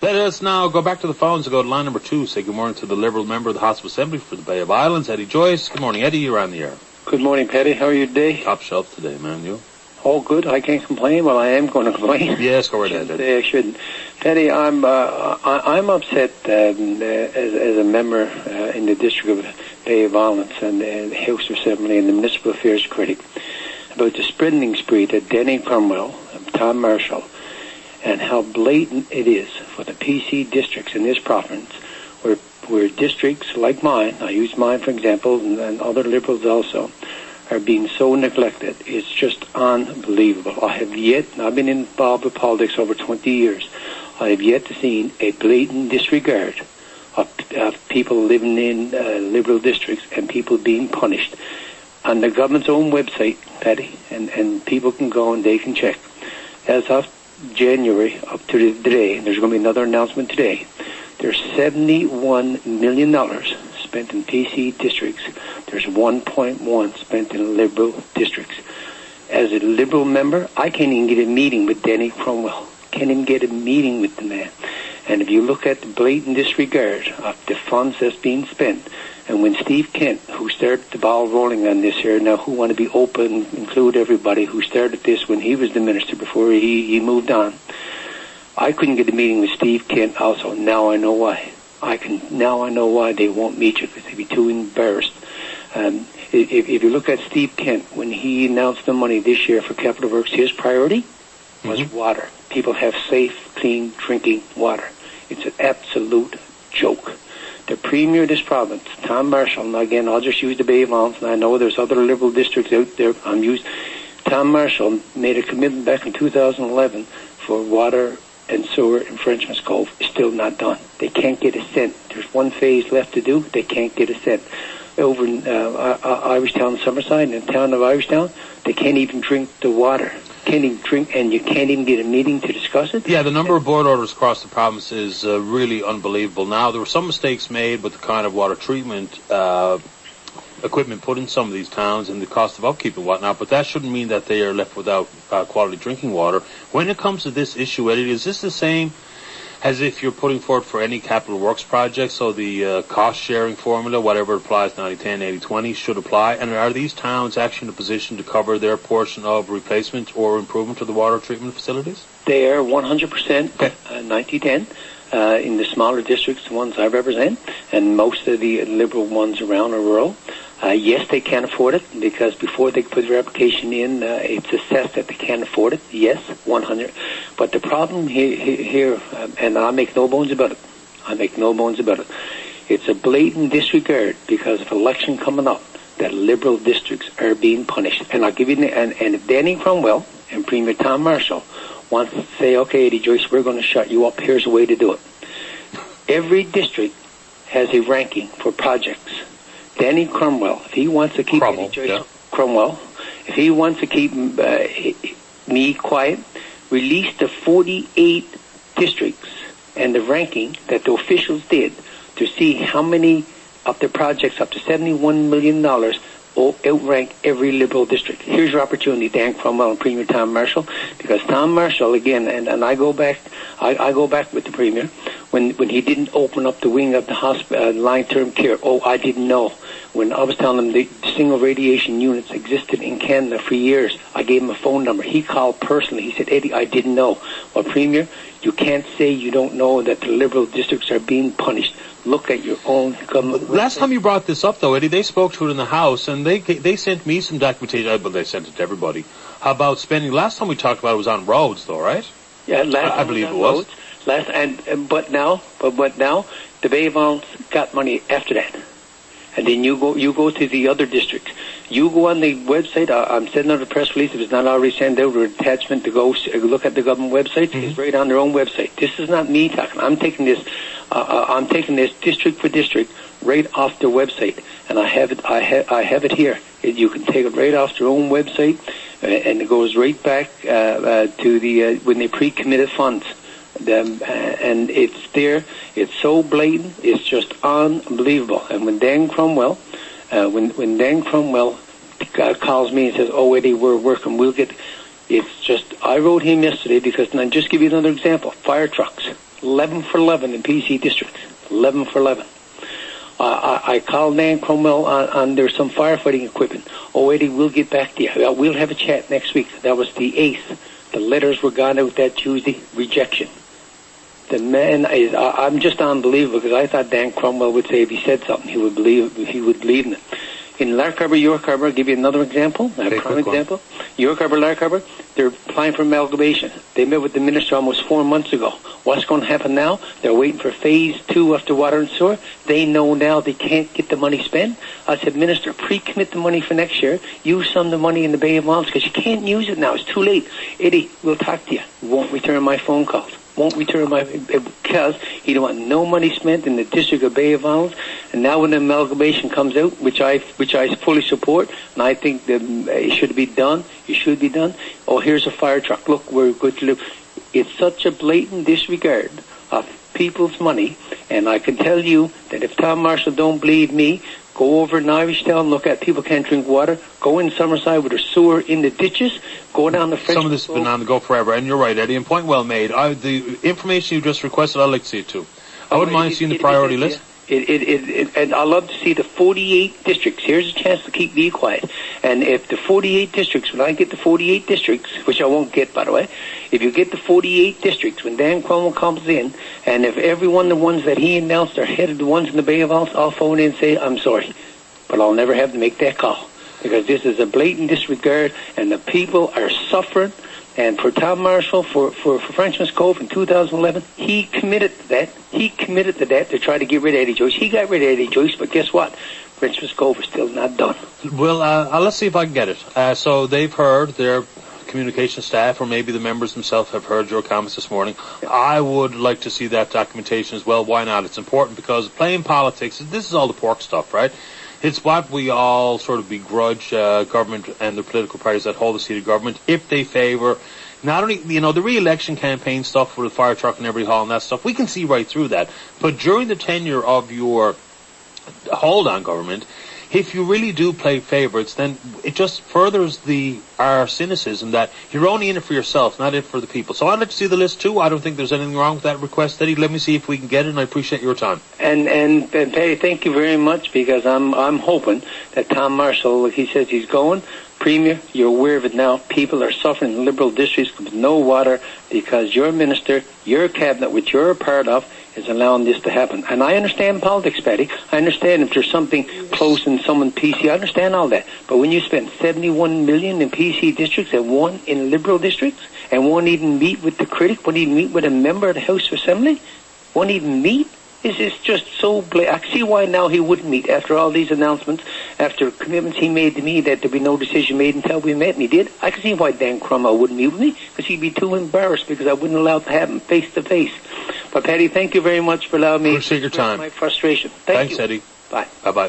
Let us now go back to the phones and go to line number 2. Say good morning to the Liberal member of the House of Assembly for the Bay of Islands, Eddie Joyce. Good morning, Eddie. You're on the air. Good morning, Paddy. How are you today? Top shelf today, man. You? All good. I can't complain. Well, I am going to complain. Yes, go right ahead, Eddie. I shouldn't. Paddy, I'm upset as a member in the District of Bay of Islands and the House of Assembly and the Municipal Affairs Critic about the spreading spree that Denny Cromwell and Tom Marshall, and how blatant it is for the PC districts in this province, where districts like mine, I use mine for example, and other Liberals also, are being so neglected. It's just unbelievable. I've been involved with politics over 20 years. I have yet to see a blatant disregard of people living in Liberal districts and people being punished. On the government's own website, Paddy, and people can go and they can check. As of January up to today, and there's going to be another announcement today, there's $71 million spent in PC districts. There's 1.1 spent in Liberal districts. As a Liberal member, I can't even get a meeting with Denny Cromwell. Can't even get a meeting with the man. And if you look at the blatant disregard of the funds that's being spent, and when Steve Kent, who started the ball rolling on this here, now who want to be open, include everybody, who started this when he was the minister before he moved on, I couldn't get a meeting with Steve Kent also. Now I know why. Now I know why they won't meet you, because they'd be too embarrassed. If you look at Steve Kent, when he announced the money this year for Capital Works, his priority was water. People have safe, clean drinking water. It's an absolute joke. The Premier of this province, Tom Marshall, and again, I'll just use the Bay of Islands, and I know there's other Liberal districts out there. Tom Marshall made a commitment back in 2011 for water and sewer in Frenchman's Cove. It's still not done. They can't get a cent. There's one phase left to do. They can't get a cent. Over in Irishtown, Summerside, in the town of Irishtown, they can't even drink the water. Can't even drink, and you can't even get a meeting to discuss it. Yeah, the number of board orders across the province is really unbelievable. Now, there were some mistakes made with the kind of water treatment equipment put in some of these towns and the cost of upkeep and whatnot, but that shouldn't mean that they are left without quality drinking water. When it comes to this issue, Eddie, is this the same as if you're putting forward for any capital works project, so the cost-sharing formula, whatever applies, 90-10, 80-20, should apply? And are these towns actually in a position to cover their portion of replacement or improvement to the water treatment facilities? They are 100% 90-10 in the smaller districts, the ones I represent, and most of the Liberal ones around are rural. Yes, they can afford it, because before they put their application in, it's assessed that they can't afford it. Yes, 100. But the problem here, and I make no bones about it, it's a blatant disregard because of election coming up that Liberal districts are being punished. And I'll give you, and if Denny Cromwell and Premier Tom Marshall wants to say, okay, Eddie Joyce, we're going to shut you up, here's a way to do it. Every district has a ranking for projects. Denny Cromwell, if he wants to keep Cromwell, if he wants to keep me quiet, release the 48 districts and the ranking that the officials did to see how many of the projects up to $71 million outrank every Liberal district. Here's your opportunity, Dan Cromwell and Premier Tom Marshall, because Tom Marshall, again, and I go back with the Premier, when he didn't open up the wing of the hospital, long-term care. Oh, I didn't know. When I was telling him the single radiation units existed in Canada for years, I gave him a phone number. He called personally. He said, Eddie, I didn't know. Well, Premier, you can't say you don't know that the Liberal districts are being punished. Look at your own government. Last time you brought this up, though, Eddie, they spoke to it in the House, and they sent me some documentation, but they sent it to everybody, about spending. Last time we talked about it was on roads, though, right? Yeah, I believe it was. But now, the Bay of Islands got money after that. And then you go to the other districts. You go on the website. I'm sending out a press release. If it's not already sent out, or attachment to go look at the government website. It's right on their own website. This is not me talking. I'm taking this district for district right off their website, and I have it here. You can take it right off their own website, and it goes right back to the when they pre-committed funds. And it's there. It's so blatant. It's just unbelievable. And when Dan Cromwell, when Dan Cromwell calls me and says, "Oh, Eddie, we're working. We'll get." It's just. I wrote him yesterday because, and I'll just give you another example. Fire trucks. 11 for 11 in PC districts. 11 for 11. I called Dan Cromwell on there's some firefighting equipment. Oh, Eddie, we'll get back to you. We'll have a chat next week. That was the 8th. The letters were gone out that Tuesday. Rejection. The man is, I'm just unbelievable, because I thought Dan Cromwell would say if he said something, he would believe in it. In Lark Harbour, York Harbour, I'll give you another example, a prime example. York Harbour, Lark Harbour, they're applying for amalgamation. They met with the minister almost 4 months ago. What's going to happen now? They're waiting for phase 2 after water and sewer. They know now they can't get the money spent. I said, Minister, pre-commit the money for next year. Use some of the money in the Bay of Islands, because you can't use it now. It's too late. Eddie, we'll talk to you. Won't return my phone calls. Won't return because he don't want no money spent in the district of Bay of Islands. And now when the amalgamation comes out, which I fully support, and I think that it should be done. It should be done. Oh, here's a fire truck. Look, we're good to live. It's such a blatant disregard of people's money, and I can tell you that if Tom Marshall don't believe me, go over in Irishtown, look at people can't drink water. Go in Summerside with a sewer in the ditches. Go down the French. Some of this has been on the go forever, and you're right, Eddie, and point well made. The information you just requested, I'd like to see it too. I wouldn't mind seeing the priority list. And I'd love to see the 48 districts. Here's a chance to keep me quiet. And if the 48 districts, when I get the 48 districts, which I won't get, by the way, if you get the 48 districts, when Dan Cromwell comes in, and if every one of the ones that he announced are headed the ones in the Bay of Islands, I'll phone in and say, I'm sorry, but I'll never have to make that call. Because this is a blatant disregard, and the people are suffering. And for Tom Marshall, for Frenchman's Cove in 2011, he committed to that. He committed to that to try to get rid of Eddie Joyce. He got rid of Eddie Joyce, but guess what? Frenchman's Cove is still not done. Well, let's see if I can get it. So they've heard, their communication staff, or maybe the members themselves have heard your comments this morning. Yeah. I would like to see that documentation as well. Why not? It's important, because playing politics, this is all the pork stuff, right? It's what we all sort of begrudge government and the political parties that hold the seat of government if they favour not only, the re-election campaign stuff with the fire truck and every hall and that stuff. We can see right through that. But during the tenure of your hold on government, if you really do play favourites, then it just furthers our cynicism that you're only in it for yourself, not in it for the people. So I'd like to see the list too. I don't think there's anything wrong with that request, Eddie. Let me see if we can get it, and I appreciate your time. And Patty, thank you very much, because I'm hoping that Tom Marshall, like he says he's going, Premier, you're aware of it now. People are suffering in liberal districts with no water because your minister, your cabinet, which you're a part of, is allowing this to happen. And I understand politics, Patty. I understand if there's something close in someone PC. I understand all that. But when you spend $71 million in PC districts and one in liberal districts, and won't even meet with the critic, won't even meet with a member of the House of Assembly, won't even meet, it's just so blatant. I see why now he wouldn't meet after all these announcements, after commitments he made to me that there'd be no decision made until we met, and he did. I can see why Dan Cromwell wouldn't meet with me, because he'd be too embarrassed, because I wouldn't allow it to happen face to face. But Patty, thank you very much for allowing me to appreciate your time. My frustration. Thanks, you. Eddie. Bye. Bye-bye.